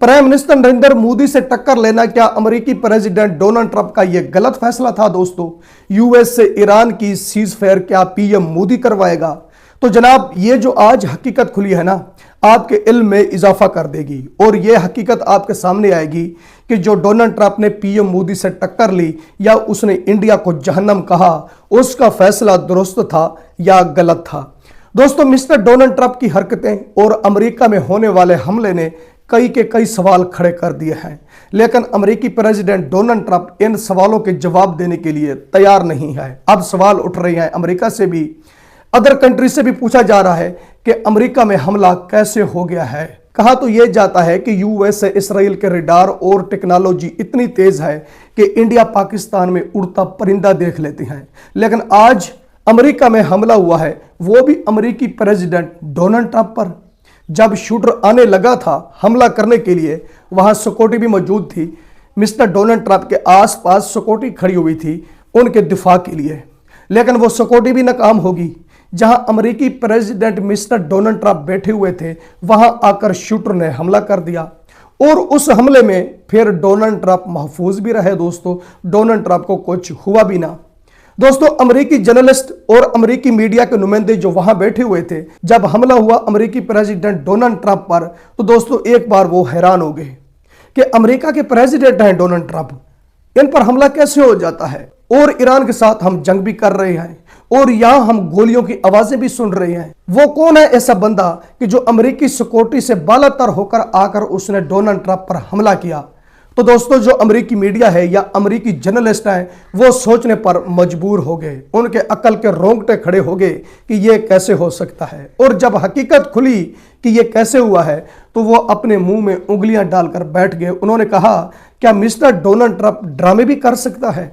Prime minister Narendra Modi से टक्कर लेना क्या अमेरिकी प्रेसिडेंट डोनाल्ड ट्रंप का यह गलत फैसला था दोस्तों? यूएस से ईरान की सीज फायर क्या पीएम मोदी करवाएगा? तो जनाब, ये जो आज हकीकत खुली है ना, आपके इल्म में इजाफा कर देगी और यह हकीकत आपके सामने आएगी कि जो डोनाल्ड ट्रंप ने पीएम मोदी से टक्कर ली या उसने इंडिया को जहन्नम कहा, उसका फैसला दुरुस्त था या गलत था। दोस्तों, मिस्टर डोनाल्ड ट्रंप की हरकतें और अमेरिका में होने वाले हमले ने कई के कई सवाल खड़े कर दिए हैं, लेकिन अमेरिकी प्रेसिडेंट डोनाल्ड ट्रंप इन सवालों के जवाब देने के लिए तैयार नहीं है। अब सवाल उठ रहे हैं, अमेरिका से भी, अदर कंट्री से भी पूछा जा रहा है कि अमेरिका में हमला कैसे हो गया है। कहा तो यह जाता है कि यूएस से इसराइल के रडार और टेक्नोलॉजी इतनी तेज है कि इंडिया पाकिस्तान में उड़ता परिंदा देख लेते हैं। लेकिन आज अमेरिका में हमला हुआ है, वो भी अमेरिकी प्रेसिडेंट डोनाल्ड ट्रंप पर। जब शूटर आने लगा था हमला करने के लिए, वहां सिक्योरिटी भी मौजूद थी। मिस्टर डोनाल्ड ट्रंप के आसपास सिक्योरिटी खड़ी हुई थी उनके दिफा के लिए, लेकिन वो सिक्योरिटी भी नाकाम होगी। जहां अमेरिकी प्रेसिडेंट मिस्टर डोनाल्ड ट्रंप बैठे हुए थे, वहां आकर शूटर ने हमला कर दिया और उस हमले में फिर डोनाल्ड ट्रंप महफूज भी रहे। दोस्तों, डोनाल्ड ट्रंप को कुछ हुआ भी ना। दोस्तों, अमेरिकी जर्नलिस्ट और अमेरिकी मीडिया के नुमाइंदे जो वहां बैठे हुए थे, जब हमला हुआ अमेरिकी प्रेसिडेंट डोनाल्ड ट्रंप पर, तो दोस्तों एक बार वो हैरान हो गए कि अमेरिका के प्रेसिडेंट हैं डोनाल्ड ट्रंप, इन पर हमला कैसे हो जाता है? और ईरान के साथ हम जंग भी कर रहे हैं और यहां हम गोलियों की आवाजें भी सुन रहे हैं। वो कौन है ऐसा बंदा कि जो अमेरिकी सिक्योरिटी से बालातर होकर आकर उसने डोनाल्ड ट्रंप पर हमला किया? तो दोस्तों, जो अमेरिकी मीडिया है या अमेरिकी जर्नलिस्ट हैं, वो सोचने पर मजबूर हो गए। उनके अकल के रोंगटे खड़े हो गए कि ये कैसे हो सकता है। और जब हकीकत खुली कि ये कैसे हुआ है, तो वो अपने मुंह में उंगलियां डालकर बैठ गए। उन्होंने कहा, क्या मिस्टर डोनाल्ड ट्रंप ड्रामे भी कर सकता है?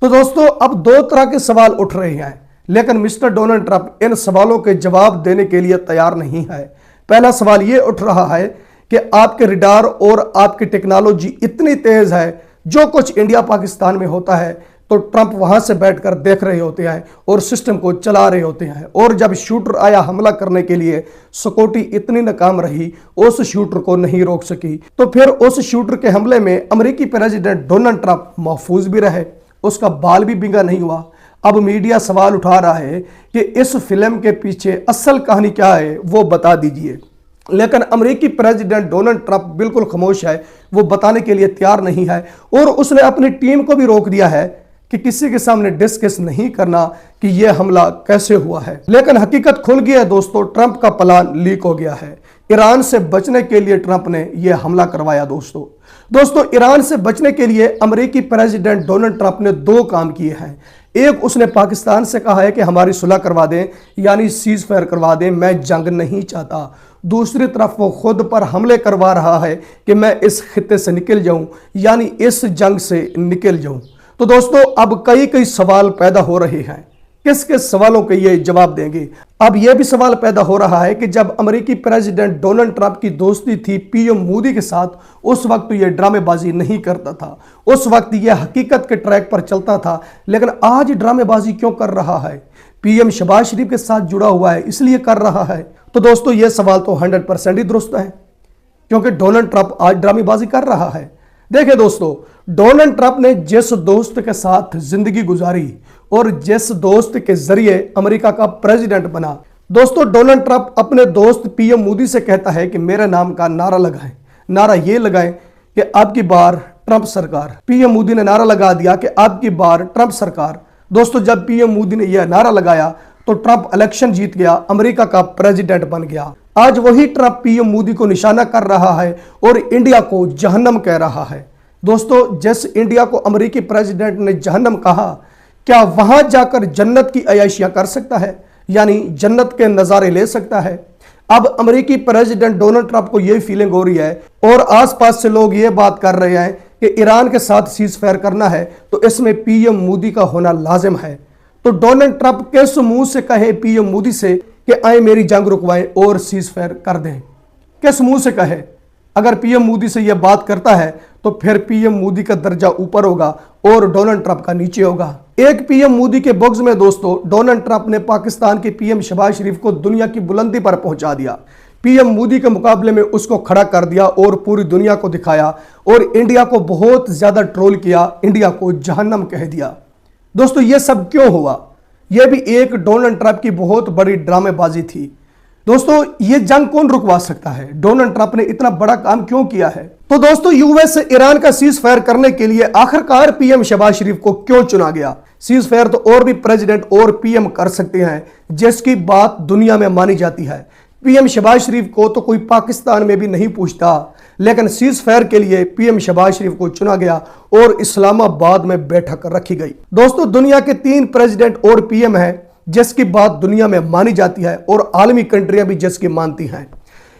तो दोस्तों, अब दो तरह के सवाल उठ रहे हैं, लेकिन मिस्टर डोनाल्ड ट्रंप इन सवालों के जवाब देने के लिए तैयार नहीं है। पहला सवाल ये उठ रहा है कि आपके रडार और आपकी टेक्नोलॉजी इतनी तेज है, जो कुछ इंडिया पाकिस्तान में होता है तो ट्रंप वहां से बैठकर देख रहे होते हैं और सिस्टम को चला रहे होते हैं। और जब शूटर आया हमला करने के लिए, सिक्योरिटी इतनी नाकाम रही, उस शूटर को नहीं रोक सकी। तो फिर उस शूटर के हमले में अमेरिकी प्रेसिडेंट डोनाल्ड ट्रंप महफूज भी रहे, उसका बाल भी बिंगा नहीं हुआ। अब मीडिया सवाल उठा रहा है कि इस फिल्म के पीछे असल कहानी क्या है, वो बता दीजिए। लेकिन अमेरिकी प्रेसिडेंट डोनाल्ड ट्रंप बिल्कुल खामोश है, वो बताने के लिए तैयार नहीं है और उसने अपनी टीम को भी रोक दिया है कि किसी के सामने डिस्कस नहीं करना कि यह हमला कैसे हुआ है। लेकिन हकीकत खुल गई है दोस्तों, ट्रंप का प्लान लीक हो गया है। ईरान से बचने के लिए ट्रंप ने यह हमला करवाया। दोस्तों, ईरान से बचने के लिए अमेरिकी प्रेसिडेंट डोनाल्ड ट्रंप ने दो काम किए हैं। एक, उसने पाकिस्तान से कहा है कि हमारी सुलह करवा दें, यानी सीज फायर करवा दें, मैं जंग नहीं चाहता। दूसरी तरफ वो खुद पर हमले करवा रहा है कि मैं इस खित्ते से निकल जाऊं, यानी इस जंग से निकल जाऊं। तो दोस्तों, अब कई सवाल पैदा हो रहे हैं, किस किस सवालों के ये जवाब देंगे? अब यह भी सवाल पैदा हो रहा है कि जब अमेरिकी प्रेसिडेंट डोनाल्ड ट्रंप की दोस्ती थी पीएम मोदी के साथ, उस वक्त यह ड्रामेबाजी नहीं करता था, उस वक्त यह हकीकत के ट्रैक पर चलता था। लेकिन आज ड्रामेबाजी क्यों कर रहा है? पीएम शहबाज शरीफ के साथ जुड़ा हुआ है, इसलिए कर रहा है। तो दोस्तों, यह सवाल तो 100% ही दुरुस्त है, क्योंकि डोनाल्ड ट्रंप आज ड्रामेबाजी कर रहा है। देखिए दोस्तों, डोनाल्ड ट्रंप ने जिस दोस्त के साथ जिंदगी गुजारी और जिस दोस्त के जरिए अमेरिका का प्रेसिडेंट बना, दोस्तों डोनाल्ड ट्रंप अपने दोस्त पीएम मोदी से कहता है कि मेरे नाम का नारा लगाएं। नारा ये लगाएं कि आपकी बार ट्रंप सरकार। पीएम मोदी ने नारा लगा दिया कि आपकी बार ट्रंप सरकार। दोस्तों, जब पीएम मोदी ने यह नारा लगाया तो ट्रंप इलेक्शन जीत गया, अमेरिका का प्रेसिडेंट बन गया। आज वही ट्रंप पीएम मोदी को निशाना कर रहा है और इंडिया को जहन्नम कह रहा है। दोस्तों, जिस इंडिया को अमेरिकी प्रेसिडेंट ने जहन्नम कहा, क्या वहां जाकर जन्नत की अयाशियां कर सकता है, यानी जन्नत के नजारे ले सकता है? अब अमेरिकी प्रेसिडेंट डोनाल्ड ट्रंप को यह फीलिंग हो रही है और आसपास से लोग ये बात कर रहे हैं कि ईरान के साथ सीज फायर करना है तो इसमें पीएम मोदी का होना लाजिम है। तो डोनाल्ड ट्रंप किस मुंह से कहे पीएम मोदी से कि आए मेरी जंग रुकवाएं और सीज फायर कर दें? किस मुंह से कहे? अगर पीएम मोदी से यह बात करता है तो फिर पीएम मोदी का दर्जा ऊपर होगा और डोनाल्ड ट्रंप का नीचे होगा। एक पीएम मोदी के बॉक्स में दोस्तों डोनाल्ड ट्रंप ने पाकिस्तान के पीएम शहबाज शरीफ को दुनिया की बुलंदी पर पहुंचा दिया, पीएम मोदी के मुकाबले में उसको खड़ा कर दिया और पूरी दुनिया को दिखाया और इंडिया को बहुत ज्यादा ट्रोल किया, इंडिया को जहन्नम कह दिया। दोस्तों ये सब क्यों हुआ? यह भी एक डोनाल्ड ट्रंप की बहुत बड़ी ड्रामेबाजी थी। दोस्तों ये जंग कौन रुकवा सकता है? डोनाल्ड ट्रंप ने इतना बड़ा काम क्यों किया है? तो दोस्तों यूएस से ईरान का सीज फायर करने के लिए आखिरकार पीएम शहबाज शरीफ को क्यों चुना गया? सीज फायर तो और भी प्रेसिडेंट और पीएम कर सकते हैं, जिसकी बात दुनिया में मानी जाती है। पीएम शहबाज शरीफ को तो कोई पाकिस्तान में भी नहीं पूछता, लेकिन सीज फायर के लिए पीएम शहबाज शरीफ को चुना गया और इस्लामाबाद में बैठक रखी गई। दोस्तों दुनिया के 3 प्रेसिडेंट और पीएम हैं जिसकी बात दुनिया में मानी जाती है और आलमी कंट्रियां भी जिसकी मानती हैं।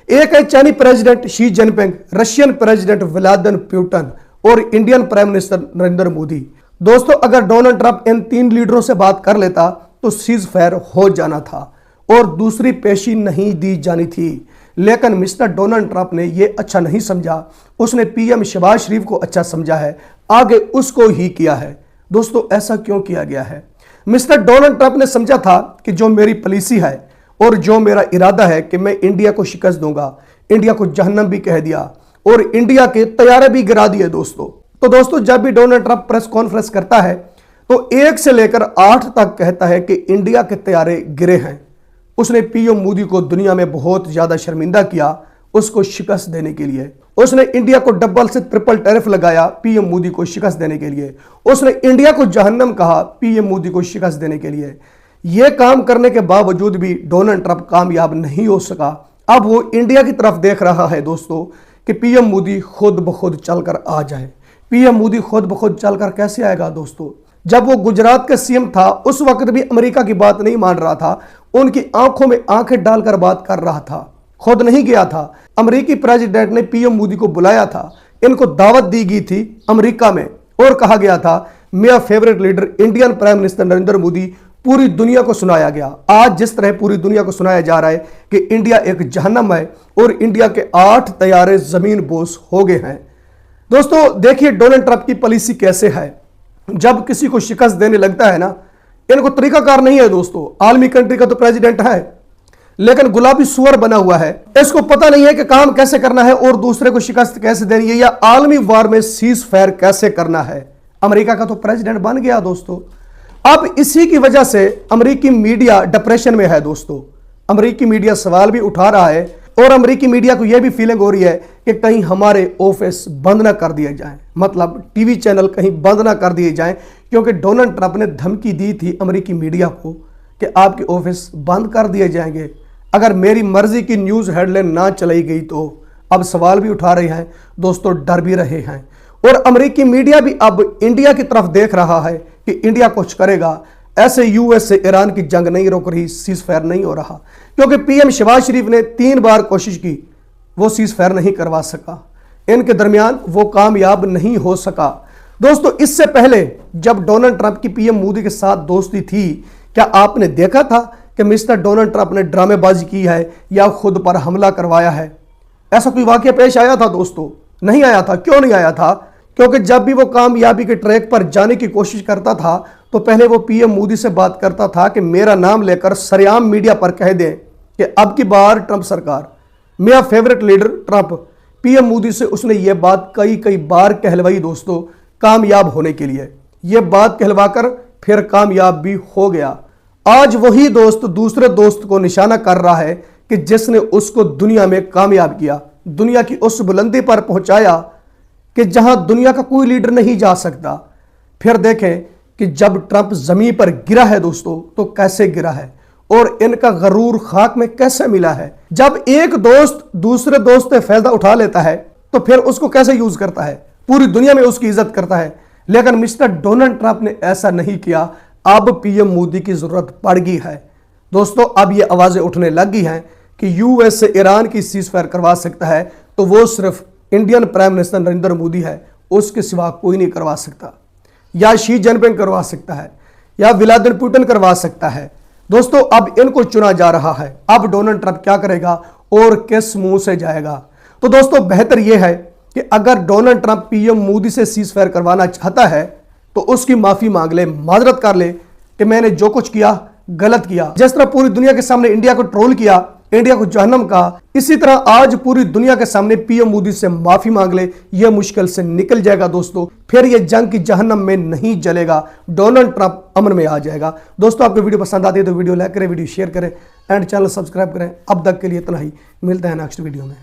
एक है Chinese president Xi Jinping, Russian president Vladimir Putin और Indian prime minister Narendra Modi. दोस्तों अगर डोनाल्ड ट्रंप इन 3 लीडरों से बात कर लेता तो सीज फायर हो जाना था और दूसरी पेशी नहीं दी जानी थी, लेकिन मिस्टर डोनाल्ड ट्रंप ने यह अच्छा नहीं समझा। उसने पीएम शहबाज शरीफ को अच्छा समझा है, आगे उसको ही किया है। दोस्तों ऐसा क्यों किया गया है? मिस्टर डोनाल्ड ट्रंप ने समझा था कि जो मेरी पॉलिसी है और जो मेरा इरादा है कि मैं इंडिया को शिकस्त दूंगा, इंडिया को जहन्नम भी कह दिया और इंडिया के तैयारे भी गिरा दिए। दोस्तों जब भी डोनाल्ड ट्रंप प्रेस कॉन्फ्रेंस करता है तो 1 से लेकर 8 तक कहता है कि इंडिया के तैयारे गिरे हैं। उसने पीएम मोदी को दुनिया में बहुत ज्यादा शर्मिंदा किया उसको शिकस्त देने के लिए। उसने इंडिया को डबल से ट्रिपल टैरिफ लगाया पीएम मोदी को शिकस्त देने के लिए। उसने इंडिया को जहन्नम कहा पीएम मोदी को शिकस्त देने के लिए। यह काम करने के बावजूद भी डोनाल्ड ट्रंप कामयाब नहीं हो सका। अब वो इंडिया की तरफ देख रहा है दोस्तों कि पीएम मोदी खुद ब खुद चलकर आ जाए। पीएम मोदी खुद ब खुद चलकर कैसे आएगा? दोस्तों जब वो गुजरात का सीएम था उस वक्त भी अमेरिका की बात नहीं मान रहा था, उनकी आंखों में आंखें डालकर बात कर रहा था, खुद नहीं गया था। अमेरिकी प्रेसिडेंट ने पीएम मोदी को बुलाया था, इनको दावत दी गई थी अमेरिका में और कहा गया था मेरा favourite leader Indian prime minister Narendra Modi. पूरी दुनिया को सुनाया गया। आज जिस तरह पूरी दुनिया को सुनाया जा रहा है कि इंडिया एक जहन्नम है और इंडिया के 8 तैयारे जमीन बोस हो गए हैं। दोस्तों देखिए डोनाल्ड ट्रंप की पॉलिसी कैसे है। जब किसी को शिकस्त देने लगता है ना, इनको तरीकाकार नहीं है। दोस्तों आलमी कंट्री का तो प्रेसिडेंट है, लेकिन गुलाबी सुअर बना हुआ है। इसको पता नहीं है कि काम कैसे करना है और दूसरे को शिकस्त कैसे देनी है या आलमी वार में सीज फायर कैसे करना है। अमेरिका का तो प्रेसिडेंट बन गया दोस्तों। अब इसी की वजह से अमेरिकी मीडिया डिप्रेशन में है। दोस्तों अमेरिकी मीडिया सवाल भी उठा रहा है और अमेरिकी मीडिया को यह भी फीलिंग हो रही है कि कहीं हमारे ऑफिस बंद ना कर दिए जाएं, मतलब टीवी चैनल कहीं बंद ना कर दिए जाएं, क्योंकि डोनाल्ड ट्रंप ने धमकी दी थी अमेरिकी मीडिया को कि आपके ऑफिस बंद कर दिए जाएंगे अगर मेरी मर्जी की न्यूज़ हेडलाइन ना चलाई गई। तो अब सवाल भी उठा रहे हैं दोस्तों, डर भी रहे हैं और अमेरिकी मीडिया भी अब इंडिया की तरफ देख रहा है कि इंडिया कुछ करेगा। ऐसे यूएस से ईरान की जंग नहीं रुक रही, सीज फायर नहीं हो रहा, क्योंकि पीएम शहबाज शरीफ ने 3 बार कोशिश की, वो सीज फायर नहीं करवा सका। इनके दरमियान वो कामयाब नहीं हो सका। दोस्तों इससे पहले जब डोनाल्ड ट्रंप की पीएम मोदी के साथ दोस्ती थी, क्या आपने देखा था कि मिस्टर डोनाल्ड ट्रंप ने ड्रामेबाजी की है या खुद पर हमला करवाया है? ऐसा कोई वाकया पेश आया था? दोस्तों नहीं आया था। क्यों नहीं आया था? क्योंकि जब भी वो कामयाबी के ट्रैक पर जाने की कोशिश करता था तो पहले वो पीएम मोदी से बात करता था कि मेरा नाम लेकर सरेआम मीडिया पर कह दें कि अब की बार ट्रंप सरकार, मेरा favourite leader Trump. PM Modi से उसने ये बात कई बार कहलवाई दोस्तों, कामयाब होने के लिए। ये बात कहलवाकर फिर कामयाब भी हो गया। आज वही दोस्त दूसरे दोस्त को निशाना कर रहा है कि जिसने उसको दुनिया में कामयाब किया, दुनिया की उस बुलंदी पर पहुंचाया कि जहां दुनिया का कोई लीडर नहीं जा सकता। फिर देखें कि जब ट्रंप जमीन पर गिरा है दोस्तों तो कैसे गिरा है और इनका गरूर खाक में कैसे मिला है। जब एक दोस्त दूसरे दोस्त से फायदा उठा लेता है तो फिर उसको कैसे यूज करता है, पूरी दुनिया में उसकी इज्जत करता है। लेकिन मिस्टर डोनाल्ड ट्रंप ने ऐसा नहीं किया। अब पीएम मोदी की जरूरत पड़ गई है दोस्तों। अब ये आवाजें उठने लग गई हैं कि यूएस से ईरान की सीज फायर करवा सकता है तो वो सिर्फ Indian prime minister Narendra Modi है, उसके सिवा कोई नहीं करवा सकता। या शी जिनपिंग करवा सकता है या व्लादिमीर पुतिन करवा सकता है। दोस्तों अब इनको चुना जा रहा है। अब डोनाल्ड ट्रंप क्या करेगा और किस मुंह से जाएगा? तो दोस्तों बेहतर यह है कि अगर डोनाल्ड ट्रंप पीएम मोदी से सीज फायर करवाना चाहता है तो उसकी माफी मांग ले, माजरत कर ले कि मैंने जो कुछ किया गलत किया। जिस तरह पूरी दुनिया के सामने इंडिया को ट्रोल किया, इंडिया को जहन्नम कहा, इसी तरह आज पूरी दुनिया के सामने पीएम मोदी से माफी मांग ले, यह मुश्किल से निकल जाएगा दोस्तों। फिर यह जंग की जहन्नम में नहीं जलेगा, डोनाल्ड ट्रंप अमन में आ जाएगा। दोस्तों आपको वीडियो पसंद आती है तो वीडियो लाइक करें, वीडियो शेयर करें एंड चैनल सब्सक्राइब करें। अब तक के लिए इतना ही, मिलते हैं नेक्स्ट वीडियो में।